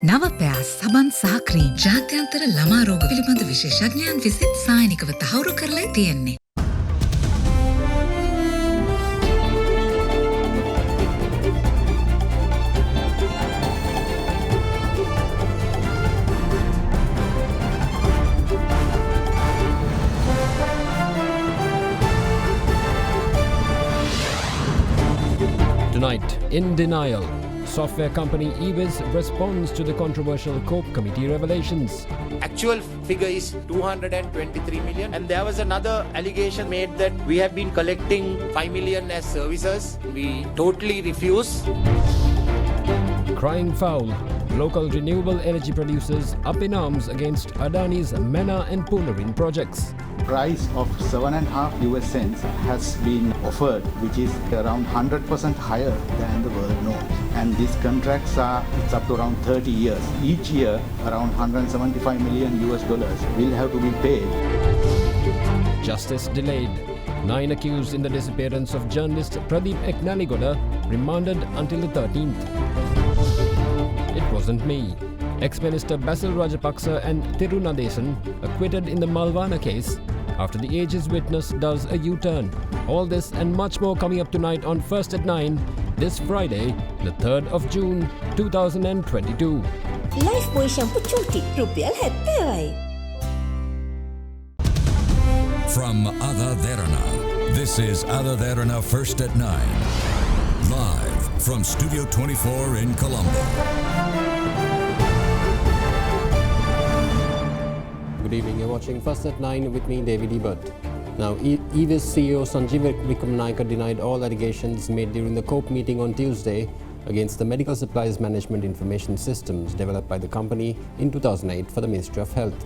නවපෑ සබන් සහ ක්‍රීම් ජාත්‍යන්තර ළමා රෝග පිළිබඳ විශේෂඥයන් විසින් සායනිකව තහවුරු කරලා තියෙන්නේ. Tonight, in denial, software company eWiz responds to the controversial COPE committee revelations. Actual figure is 223 million, and there was another allegation made that we have been collecting 5 million as services. We totally refuse. Crying foul, local renewable energy producers up in arms against Adani's MENA and Punarin projects. Price of 7.5 US cents has been offered, which is around 100% higher than the world norms. And these contracts it's up to around 30 years. Each year, around 175 million US dollars will have to be paid. Justice delayed. 9 accused in the disappearance of journalist Pradeep Eknaligoda remanded until the 13th. It wasn't me. Ex-Minister Basil Rajapaksa and Thirunadesan acquitted in the Malvana case after the Age's witness does a U-turn. All this and much more coming up tonight on First at 9, this Friday, the 3rd of June, 2022. Life boy shampoo chuti rupiah 70. From AdaDerana, this is AdaDerana First at 9. Live from Studio 24 in Colombo. Good evening, you're watching First at 9 with me, David Ebert. Now, eWiz CEO Sanjeev Vikramanayake denied all allegations made during the COPE meeting on Tuesday against the Medical Supplies Management Information Systems developed by the company in 2008 for the Ministry of Health.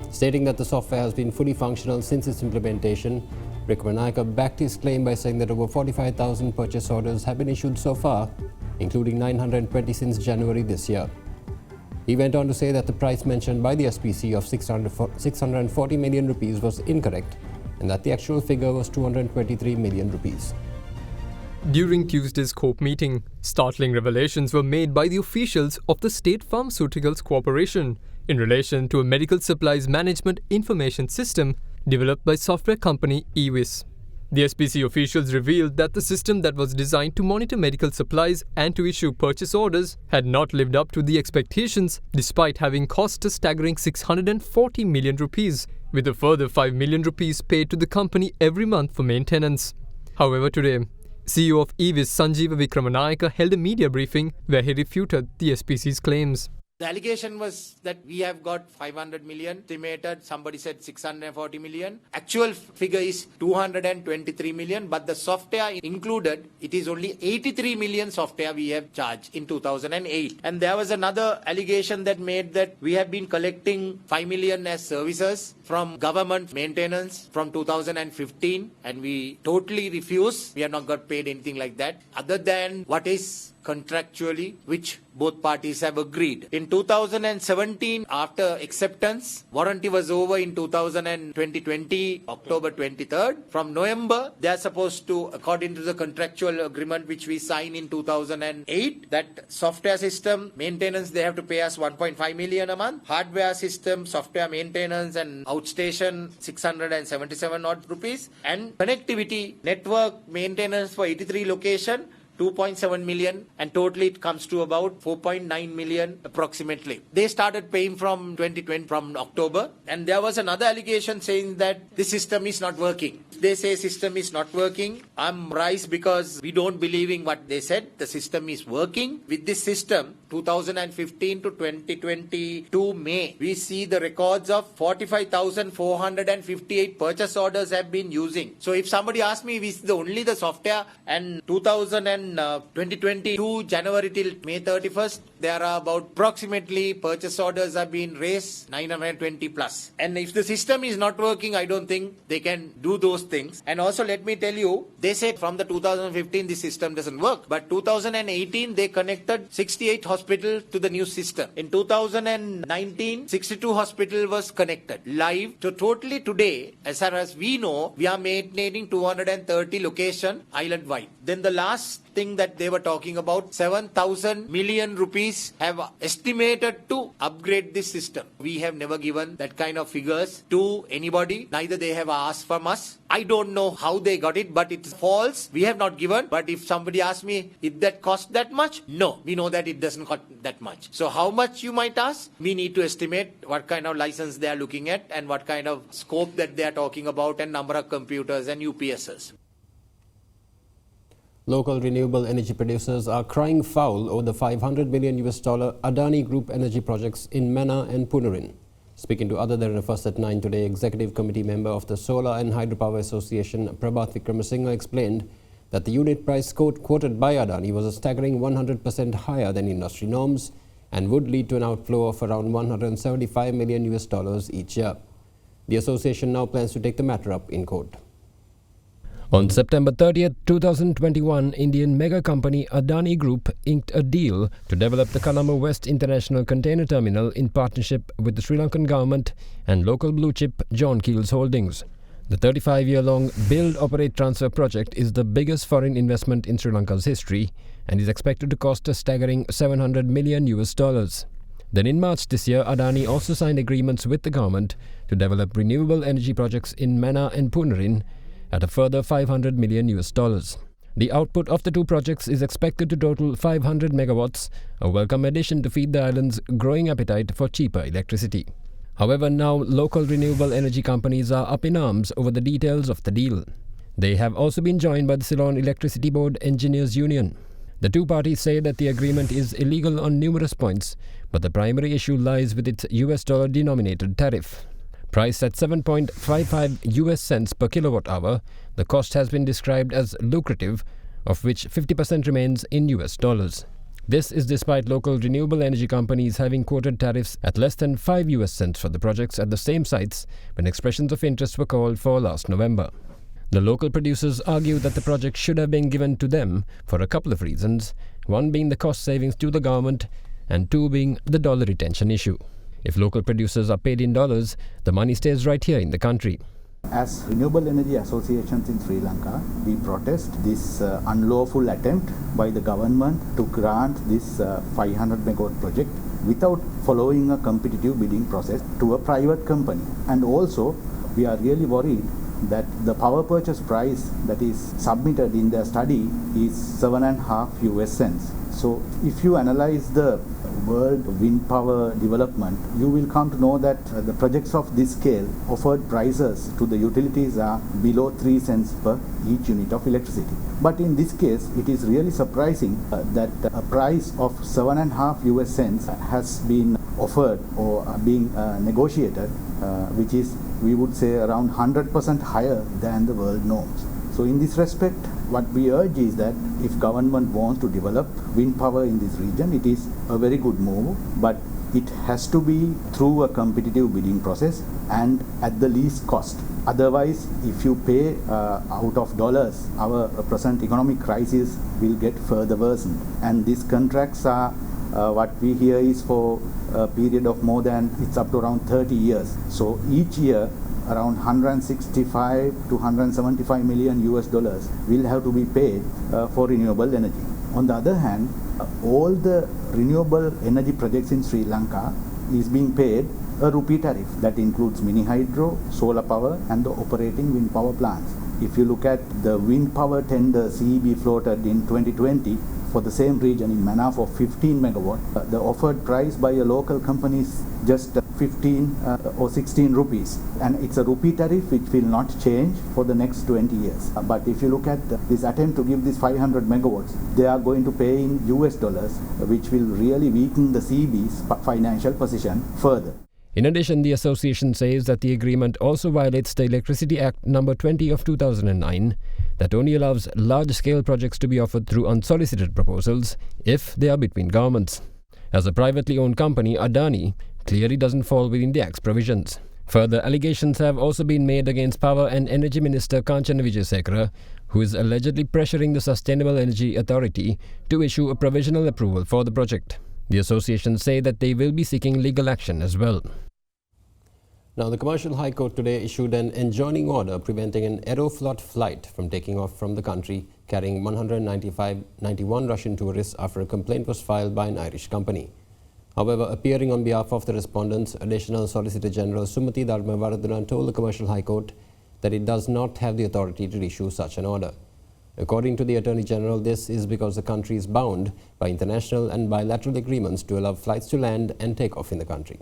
Stating that the software has been fully functional since its implementation, Vikramanayake backed his claim by saying that over 45,000 purchase orders have been issued so far, including 920 since January this year. He went on to say that the price mentioned by the SPC of 640 million rupees was incorrect and that the actual figure was 223 million rupees. During Tuesday's COPE meeting, startling revelations were made by the officials of the State Pharmaceuticals Corporation in relation to a medical supplies management information system developed by software company eWiz. The SPC officials revealed that the system that was designed to monitor medical supplies and to issue purchase orders had not lived up to the expectations despite having cost a staggering 640 million rupees, with a further 5 million rupees paid to the company every month for maintenance. However, today, CEO of eWiz Sanjeev Vikramanayake held a media briefing where he refuted the SPC's claims. The allegation was that we have got 500 million estimated. Somebody said 640 million. Actual figure is 223 million, but the software included, it is only 83 million software we have charged in 2008. And there was another allegation that made that we have been collecting 5 million as services from government maintenance from 2015, and we totally refuse. We have not got paid anything like that other than what is contractually, which both parties have agreed. In 2017, after acceptance, warranty was over in 2020, October 23rd. From November, they are supposed to, according to the contractual agreement which we signed in 2008, that software system maintenance, they have to pay us 1.5 million a month. Hardware system, software maintenance and outstation, 677 odd rupees. And connectivity, network maintenance for 83 location, 2.7 million, and totally it comes to about 4.9 million approximately. They started paying from 2020, from October, and there was another allegation saying that the system is not working. They say system is not working. I'm raised because we don't believe in what they said. The system is working. With this system, 2015 to 2022 May, we see the records of 45,458 purchase orders have been using. So if somebody asks me, is the only the software, and 2022 January till May 31st, there are about approximately purchase orders have been raised 920 plus. And if the system is not working, I don't think they can do those things. And also let me tell you, they said from the 2015 the system doesn't work, but 2018 they connected 68 hospitals to the new system. In 2019, 62 hospitals was connected live. So totally today, as far as we know, we are maintaining 230 location island wide. Then the last thing that they were talking about, 7,000 million rupees have estimated to upgrade this system. We have never given that kind of figures to anybody. Neither they have asked from us. I don't know how they got it, but it's false. We have not given. But if somebody asks me, did that cost that much? No, we know that it doesn't cost that much. So how much you might ask? We need to estimate what kind of license they are looking at and what kind of scope that they are talking about and number of computers and UPSs. Local renewable energy producers are crying foul over the $500 million Adani Group energy projects in Mena and Punarin. Speaking to AdaDerana First at 9 today, Executive Committee member of the Solar and Hydropower Association, Prabhat Vikramasinghe, explained that the unit price quoted by Adani was a staggering 100% higher than industry norms and would lead to an outflow of around $175 million each year. The association now plans to take the matter up in court. On September 30th, 2021, Indian mega company Adani Group inked a deal to develop the Colombo West International Container Terminal in partnership with the Sri Lankan government and local blue chip John Keel's Holdings. The 35-year-long Build, Operate, Transfer project is the biggest foreign investment in Sri Lanka's history and is expected to cost a staggering $700 million. Then in March this year, Adani also signed agreements with the government to develop renewable energy projects in Mena and Punarin at a further $500 million. The output of the two projects is expected to total 500 megawatts, a welcome addition to feed the island's growing appetite for cheaper electricity. However, now local renewable energy companies are up in arms over the details of the deal. They have also been joined by the Ceylon Electricity Board Engineers Union. The two parties say that the agreement is illegal on numerous points, but the primary issue lies with its US dollar denominated tariff. Priced at 7.55 US cents per kilowatt hour, the cost has been described as lucrative, of which 50% remains in US dollars. This is despite local renewable energy companies having quoted tariffs at less than 5 US cents for the projects at the same sites when expressions of interest were called for last November. The local producers argue that the project should have been given to them for a couple of reasons, one being the cost savings to the government and two being the dollar retention issue. If local producers are paid in dollars, the money stays right here in the country. As renewable energy associations in Sri Lanka, we protest this unlawful attempt by the government to grant this 500 megawatt project without following a competitive bidding process to a private company. And also, we are really worried that the power purchase price that is submitted in their study is 7.5 US cents. So if you analyze the world wind power development, you will come to know that the projects of this scale offered prices to the utilities are below 3 cents per each unit of electricity. But in this case, it is really surprising that a price of 7.5 US cents has been offered or being negotiated, which is, we would say, around 100% higher than the world norms. So in this respect, what we urge is that if government wants to develop wind power in this region, it is a very good move, but it has to be through a competitive bidding process and at the least cost. Otherwise, if you pay out of dollars, our present economic crisis will get further worsened. And these contracts are, what we hear is for a period of more than, it's up to around 30 years. So each year, around 165 to 175 million US dollars will have to be paid for renewable energy. On the other hand, all the renewable energy projects in Sri Lanka is being paid a rupee tariff that includes mini hydro, solar power and the operating wind power plants. If you look at the wind power tender CEB floated in 2020 for the same region in Mena for 15 megawatt, the offered price by a local company is just 15 or 16 rupees, and it's a rupee tariff which will not change for the next 20 years. But if you look at this attempt to give this 500 megawatts, they are going to pay in US dollars, which will really weaken the CEB's financial position further. In addition, the association says that the agreement also violates the Electricity Act number 20 of 2009 that only allows large-scale projects to be offered through unsolicited proposals if they are between governments. As a privately owned company, Adani clearly doesn't fall within the Act's provisions. Further allegations have also been made against Power and Energy Minister Kanchana Wijesekara, who is allegedly pressuring the Sustainable Energy Authority to issue a provisional approval for the project. The association say that they will be seeking legal action as well. Now, the Commercial High Court today issued an enjoining order preventing an Aeroflot flight from taking off from the country carrying 191 Russian tourists after a complaint was filed by an Irish company. However, appearing on behalf of the respondents, Additional Solicitor General Sumati Dharmavardhana told the Commercial High Court that it does not have the authority to issue such an order. According to the Attorney General, this is because the country is bound by international and bilateral agreements to allow flights to land and take off in the country.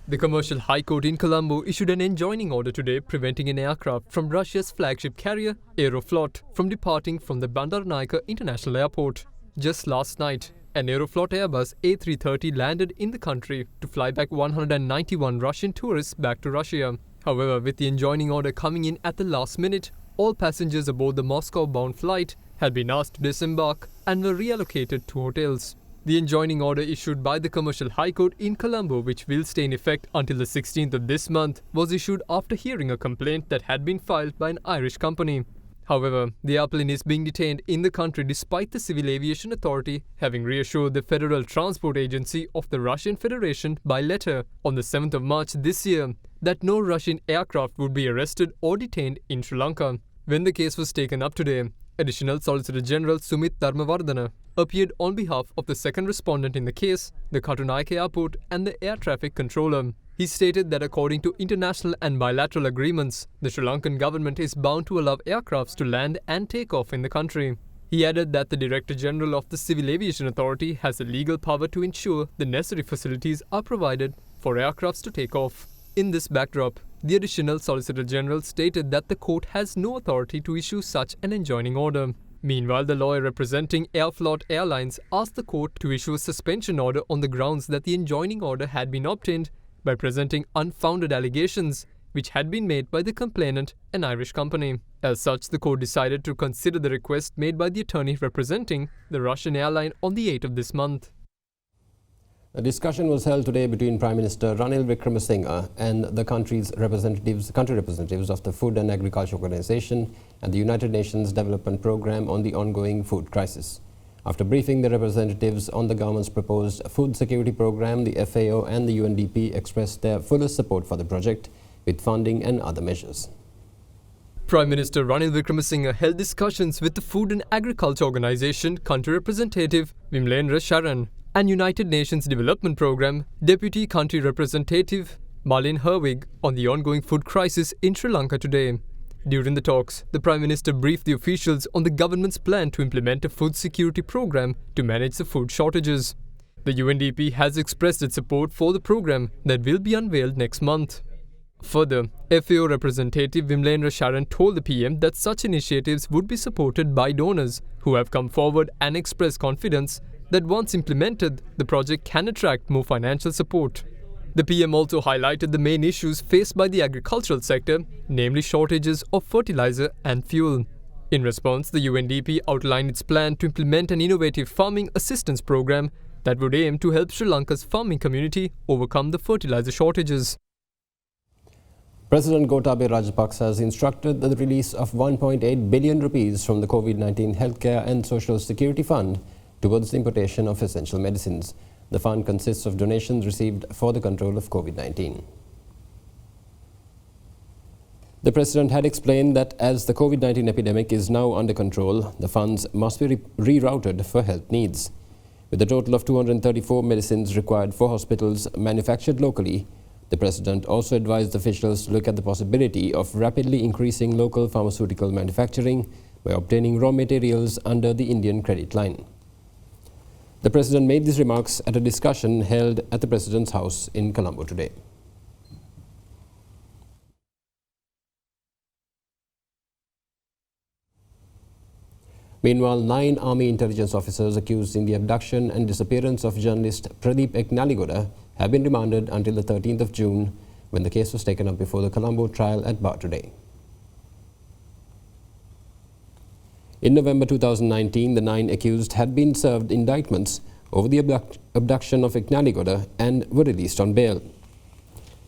The Commercial High Court in Colombo issued an enjoining order today preventing an aircraft from Russia's flagship carrier, Aeroflot, from departing from the Bandaranaike International Airport. Just last night, an Aeroflot Airbus A330 landed in the country to fly back 191 Russian tourists back to Russia. However, with the enjoining order coming in at the last minute, all passengers aboard the Moscow-bound flight had been asked to disembark and were reallocated to hotels. The enjoining order issued by the Commercial High Court in Colombo, which will stay in effect until the 16th of this month, was issued after hearing a complaint that had been filed by an Irish company. However, the airplane is being detained in the country despite the Civil Aviation Authority having reassured the Federal Transport Agency of the Russian Federation by letter on the 7th of March this year that no Russian aircraft would be arrested or detained in Sri Lanka. When the case was taken up today, Additional Solicitor General Sumit Dharmavardhana appeared on behalf of the second respondent in the case, the Katunaike Airport and the air traffic controller. He stated that according to international and bilateral agreements, the Sri Lankan government is bound to allow aircrafts to land and take off in the country. He added that the Director General of the Civil Aviation Authority has the legal power to ensure the necessary facilities are provided for aircrafts to take off. In this backdrop, the Additional Solicitor General stated that the court has no authority to issue such an enjoining order. Meanwhile, the lawyer representing Aeroflot Airlines asked the court to issue a suspension order on the grounds that the enjoining order had been obtained by presenting unfounded allegations which had been made by the complainant, an Irish company. As such, the court decided to consider the request made by the attorney representing the Russian airline on the 8th of this month. A discussion was held today between Prime Minister Ranil Wickremesinghe and the country representatives of the Food and Agriculture Organization and the United Nations Development Programme on the ongoing food crisis. After briefing the representatives on the government's proposed food security programme, the FAO and the UNDP expressed their fullest support for the project with funding and other measures. Prime Minister Ranil Wickremesinghe held discussions with the Food and Agriculture Organization country representative Vimlendra Sharan and United Nations Development Programme Deputy Country Representative Malin Herwig on the ongoing food crisis in Sri Lanka today. During the talks, the Prime Minister briefed the officials on the government's plan to implement a food security programme to manage the food shortages. The UNDP has expressed its support for the programme that will be unveiled next month. Further, FAO representative Vimlendra Sharan told the PM that such initiatives would be supported by donors who have come forward and expressed confidence that once implemented, the project can attract more financial support. The PM also highlighted the main issues faced by the agricultural sector, namely shortages of fertilizer and fuel. In response, the UNDP outlined its plan to implement an innovative farming assistance program that would aim to help Sri Lanka's farming community overcome the fertilizer shortages. President Gotabaya Rajapaksa has instructed the release of 1.8 billion rupees from the COVID-19 Healthcare and Social Security Fund towards the importation of essential medicines. The fund consists of donations received for the control of COVID-19. The President had explained that as the COVID-19 epidemic is now under control, the funds must be rerouted for health needs. With a total of 234 medicines required for hospitals manufactured locally, the President also advised officials to look at the possibility of rapidly increasing local pharmaceutical manufacturing by obtaining raw materials under the Indian credit line. The President made these remarks at a discussion held at the President's house in Colombo today. Meanwhile, 9 Army intelligence officers accused in the abduction and disappearance of journalist Pradeep Eknaligoda have been remanded until the 13th of June, when the case was taken up before the Colombo trial at bar today. In November 2019, the 9 accused had been served indictments over the abduction of Eknaligoda and were released on bail.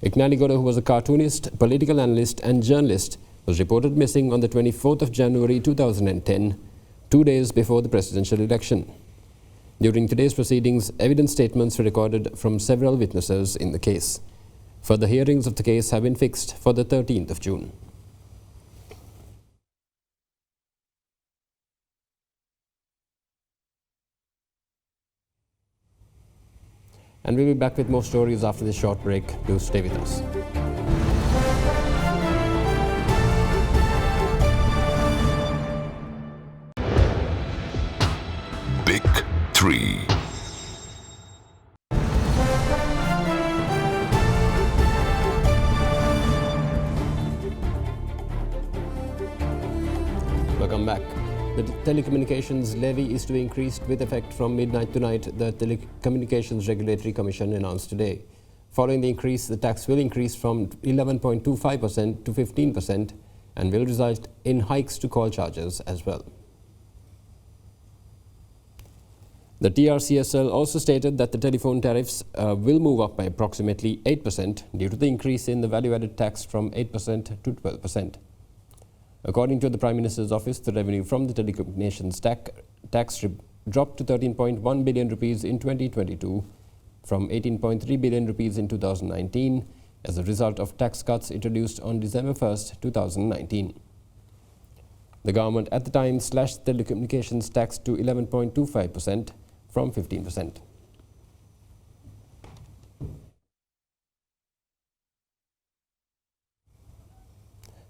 Eknaligoda, who was a cartoonist, political analyst and journalist, was reported missing on the 24th of January 2010, 2 days before the presidential election. During today's proceedings, evidence statements were recorded from several witnesses in the case. Further hearings of the case have been fixed for the 13th of June. And we'll be back with more stories after this short break. Do stay with us. Big 3. Welcome back. The telecommunications levy is to be increased with effect from midnight tonight, the Telecommunications Regulatory Commission announced today. Following the increase, the tax will increase from 11.25% to 15% and will result in hikes to call charges as well. The TRCSL also stated that the telephone tariffs will move up by approximately 8% due to the increase in the value-added tax from 8% to 12%. According to the Prime Minister's office, the revenue from the telecommunications tax dropped to 13.1 billion rupees in 2022 from 18.3 billion rupees in 2019 as a result of tax cuts introduced on December 1st, 2019. The government at the time slashed the telecommunications tax to 11.25% from 15%.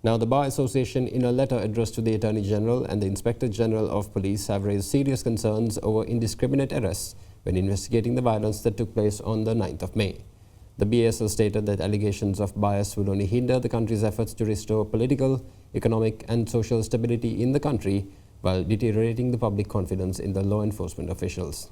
Now, the Bar Association, in a letter addressed to the Attorney General and the Inspector General of Police, have raised serious concerns over indiscriminate arrests when investigating the violence that took place on the 9th of May. The BASL stated that allegations of bias would only hinder the country's efforts to restore political, economic and social stability in the country while deteriorating the public confidence in the law enforcement officials.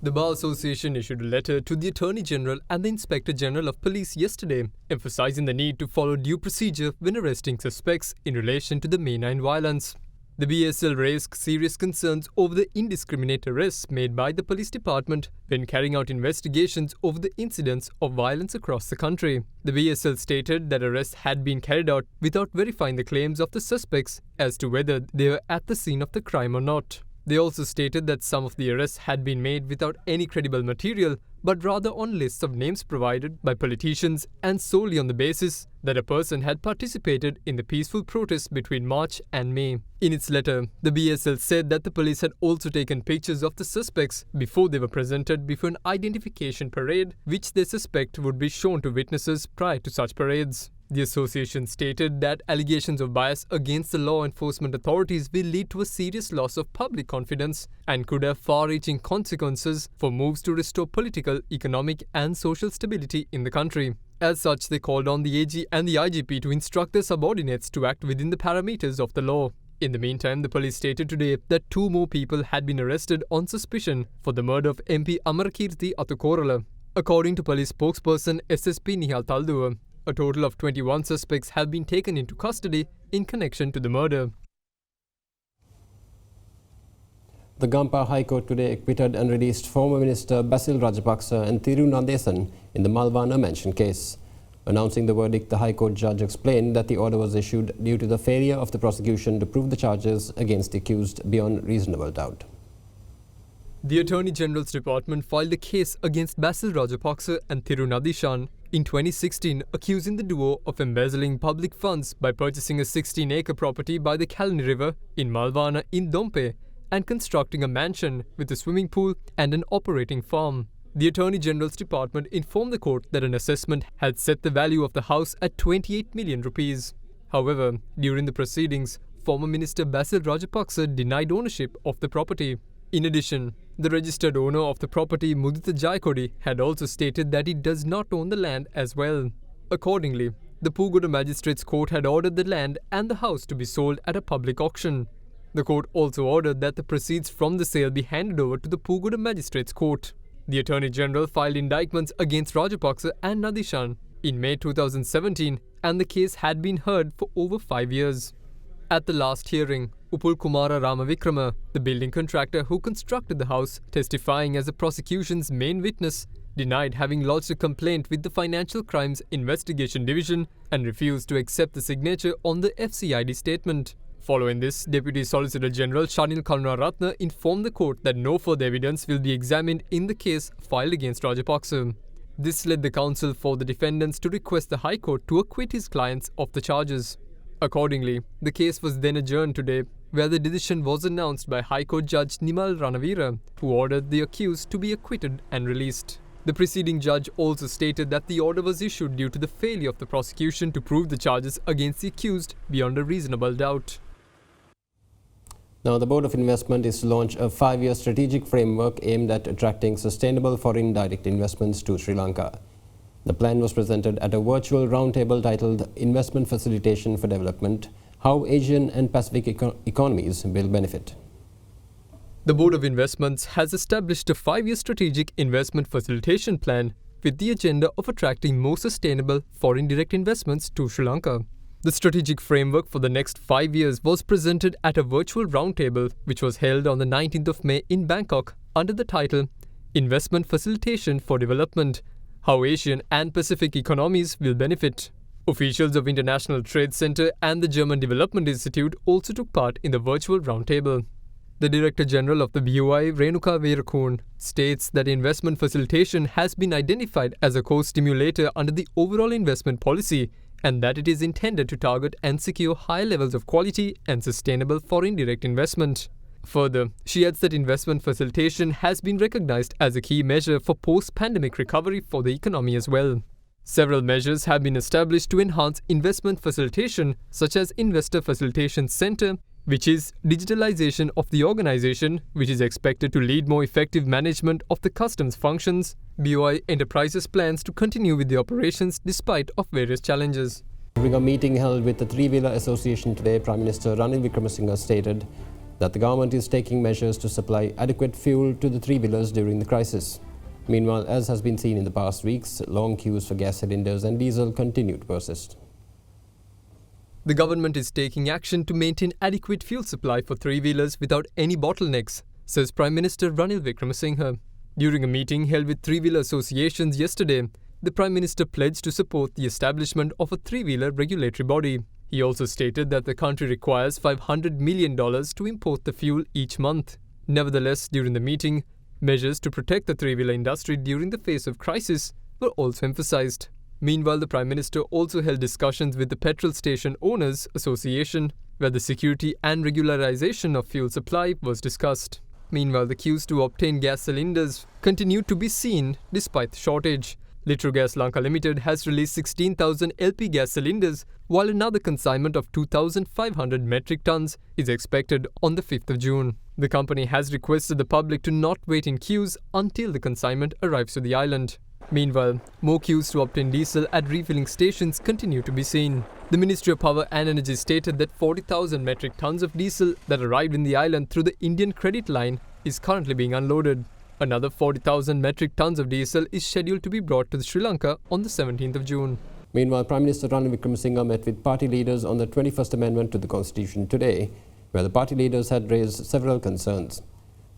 The Bar Association issued a letter to the Attorney General and the Inspector General of Police yesterday, emphasizing the need to follow due procedure when arresting suspects in relation to the May 9 violence. The BSL raised serious concerns over the indiscriminate arrests made by the police department when carrying out investigations over the incidents of violence across the country. The BSL stated that arrests had been carried out without verifying the claims of the suspects as to whether they were at the scene of the crime or not. They also stated that some of the arrests had been made without any credible material, but rather on lists of names provided by politicians and solely on the basis that a person had participated in the peaceful protests between March and May. In its letter, the BSL said that the police had also taken pictures of the suspects before they were presented before an identification parade, which they suspect would be shown to witnesses prior to such parades. The association stated that allegations of bias against the law enforcement authorities will lead to a serious loss of public confidence and could have far-reaching consequences for moves to restore political, economic and social stability in the country. As such, they called on the AG and the IGP to instruct their subordinates to act within the parameters of the law. In the meantime, the police stated today that 2 more people had been arrested on suspicion for the murder of MP Amarkirti Atukorala. According to police spokesperson SSP Nihal Talduwa, a total of 21 suspects have been taken into custody in connection to the murder. The Gampa High Court today acquitted and released former Minister Basil Rajapaksa and Thiru Nadesan in the Malvana Mansion case. Announcing the verdict, the High Court judge explained that the order was issued due to the failure of the prosecution to prove the charges against the accused beyond reasonable doubt. The Attorney General's Department filed a case against Basil Rajapaksa and Thiru Nadesan in 2016, accusing the duo of embezzling public funds by purchasing a 16-acre property by the Kalani River in Malvana in Dompe and constructing a mansion with a swimming pool and an operating farm. The Attorney General's Department informed the court that an assessment had set the value of the house at 28 million rupees. However, during the proceedings, former Minister Basil Rajapaksa denied ownership of the property. In addition, the registered owner of the property, Mudita Jaikodi, had also stated that he does not own the land as well. Accordingly, the Pugoda Magistrates Court had ordered the land and the house to be sold at a public auction. The court also ordered that the proceeds from the sale be handed over to the Pugoda Magistrates Court. The Attorney General filed indictments against Rajapaksa and Nadishan in May 2017, and the case had been heard for over 5 years. At the last hearing, Upul Kumara Ramavikrama, the building contractor who constructed the house, testifying as the prosecution's main witness, denied having lodged a complaint with the Financial Crimes Investigation Division and refused to accept the signature on the FCID statement. Following this, Deputy Solicitor General Shanil Karunaratne informed the court that no further evidence will be examined in the case filed against Rajapaksa. This led the counsel for the defendants to request the High Court to acquit his clients of the charges. Accordingly, the case was then adjourned today, where the decision was announced by High Court Judge Nimal Ranavira, who ordered the accused to be acquitted and released. The preceding judge also stated that the order was issued due to the failure of the prosecution to prove the charges against the accused beyond a reasonable doubt. Now, the Board of Investment is to launch a 5-year strategic framework aimed at attracting sustainable foreign direct investments to Sri Lanka. The plan was presented at a virtual roundtable titled Investment Facilitation for Development: How Asian and Pacific Economies Will Benefit. The Board of Investments has established a 5-year strategic investment facilitation plan with the agenda of attracting more sustainable foreign direct investments to Sri Lanka. The strategic framework for the next 5 years was presented at a virtual roundtable which was held on the 19th of May in Bangkok under the title Investment Facilitation for Development: How Asian and Pacific Economies Will Benefit. Officials of International Trade Center and the German Development Institute also took part in the virtual roundtable. The Director General of the BOI, Renuka Veerakoon, states that investment facilitation has been identified as a core stimulator under the overall investment policy and that it is intended to target and secure high levels of quality and sustainable foreign direct investment. Further, she adds that investment facilitation has been recognized as a key measure for post-pandemic recovery for the economy as well. Several measures have been established to enhance investment facilitation, such as Investor Facilitation Center, which is digitalization of the organization, which is expected to lead more effective management of the customs functions. BOI Enterprises plans to continue with the operations despite of various challenges. During a meeting held with the Three-Wheeler Association today, Prime Minister Ranil Wickremesinghe stated that the government is taking measures to supply adequate fuel to the three-wheelers during the crisis. Meanwhile, as has been seen in the past weeks, long queues for gas cylinders and diesel continue to persist. The government is taking action to maintain adequate fuel supply for three-wheelers without any bottlenecks, says Prime Minister Ranil Wickremesinghe. During a meeting held with three-wheeler associations yesterday, the Prime Minister pledged to support the establishment of a three-wheeler regulatory body. He also stated that the country requires $500 million to import the fuel each month. Nevertheless, during the meeting, measures to protect the three-wheeler industry during the face of crisis were also emphasized. Meanwhile, the Prime Minister also held discussions with the Petrol Station Owners Association, where the security and regularization of fuel supply was discussed. Meanwhile, the queues to obtain gas cylinders continued to be seen despite the shortage. Litrogas Lanka Limited has released 16,000 LP gas cylinders, while another consignment of 2,500 metric tons is expected on the 5th of June. The company has requested the public to not wait in queues until the consignment arrives to the island. Meanwhile, more queues to obtain diesel at refilling stations continue to be seen. The Ministry of Power and Energy stated that 40,000 metric tons of diesel that arrived in the island through the Indian credit line is currently being unloaded. Another 40,000 metric tons of diesel is scheduled to be brought to Sri Lanka on the 17th of June. Meanwhile, Prime Minister Ranil Wickremesinghe met with party leaders on the 21st Amendment to the Constitution today, where the party leaders had raised several concerns.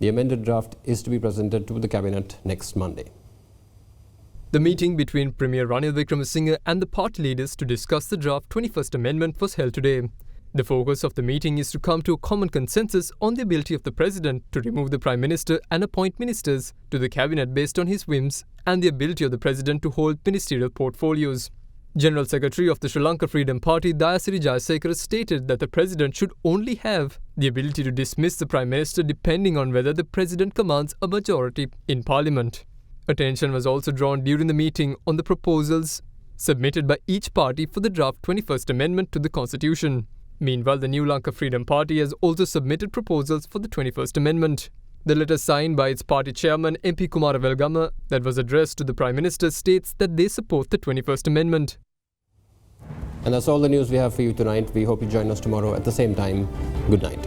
The amended draft is to be presented to the Cabinet next Monday. The meeting between Premier Ranil Wickremesinghe and the party leaders to discuss the draft 21st Amendment was held today. The focus of the meeting is to come to a common consensus on the ability of the President to remove the Prime Minister and appoint ministers to the Cabinet based on his whims, and the ability of the President to hold ministerial portfolios. General Secretary of the Sri Lanka Freedom Party, Dayasiri Jayasekara, stated that the President should only have the ability to dismiss the Prime Minister depending on whether the President commands a majority in Parliament. Attention was also drawn during the meeting on the proposals submitted by each party for the draft 21st Amendment to the Constitution. Meanwhile, the New Lanka Freedom Party has also submitted proposals for the 21st Amendment. The letter signed by its party chairman MP Kumara Velgama that was addressed to the Prime Minister states that they support the 21st Amendment. And that's all the news we have for you tonight. We hope you join us tomorrow at the same time. Good night.